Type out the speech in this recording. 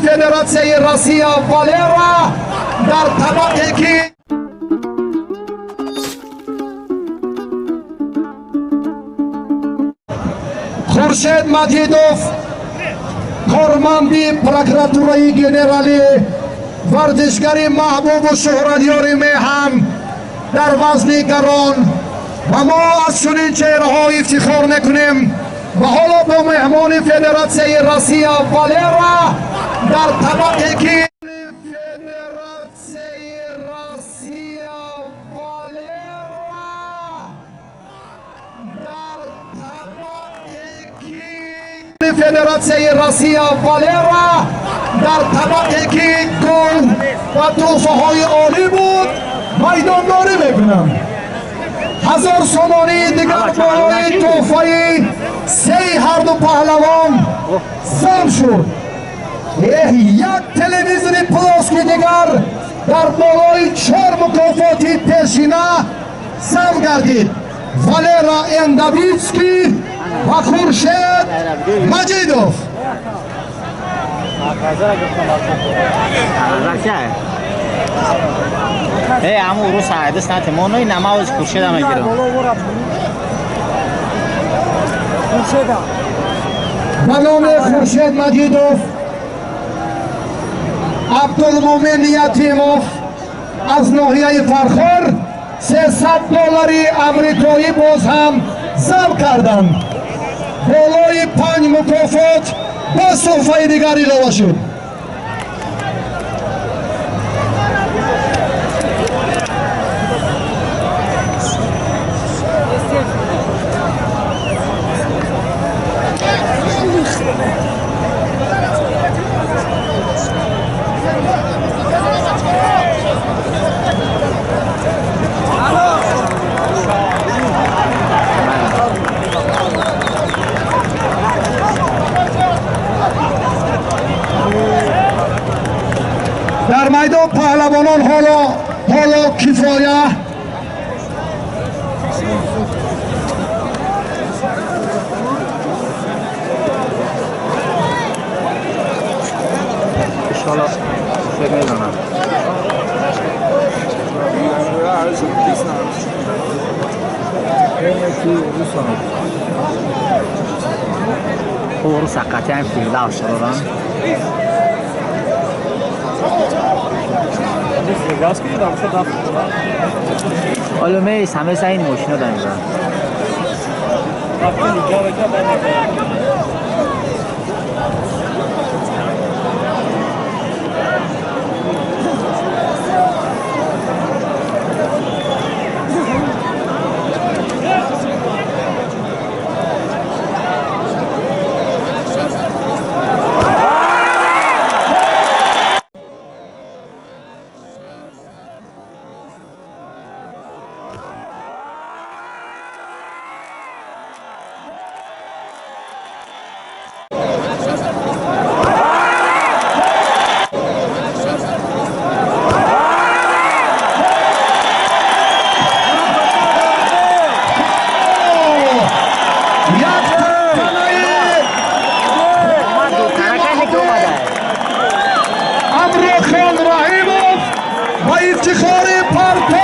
فدراسیون روسیه والرا در طبقه که خورشید مجیدوف کارمندی پروکراتورای گنرالی ورزشگری محبوب و شهرتیاری میهن در وزن گران و ما از چنین چهره‌ها افتخار میکنیم و حالا با مهمان فدراسیون روسیه والرا در طبقه که فدراسیون روسیه والرا در طبقه که گل و توفه های عالی بود میدانداری میکنم 1000 سومانی دیگر بالای توفه سه هر دو پهلوان سم شد. یک تلویزیونی پلاس که دیگر در بالای 4 مکافاتی پیشینه سم گردید. والرا اندویچکی و خورشید مجیدوف. همون رو ساعده ساعت مانوی نماز خورشید هم میگیرم به نام خورشید مجیدوف عبدالمومن یتیموف از ناحیه فرخار $300 امریکایی باز هم ضبط کردند. بالای 5 مکافات با صحفه دیگری علاوه شد. در میدان پهلوانان حالا کفایه انشالله فکر میدونم خوب رو سقطی هم فیرده افشاران حالا میز همه سه این ماشین رو داریم افتخار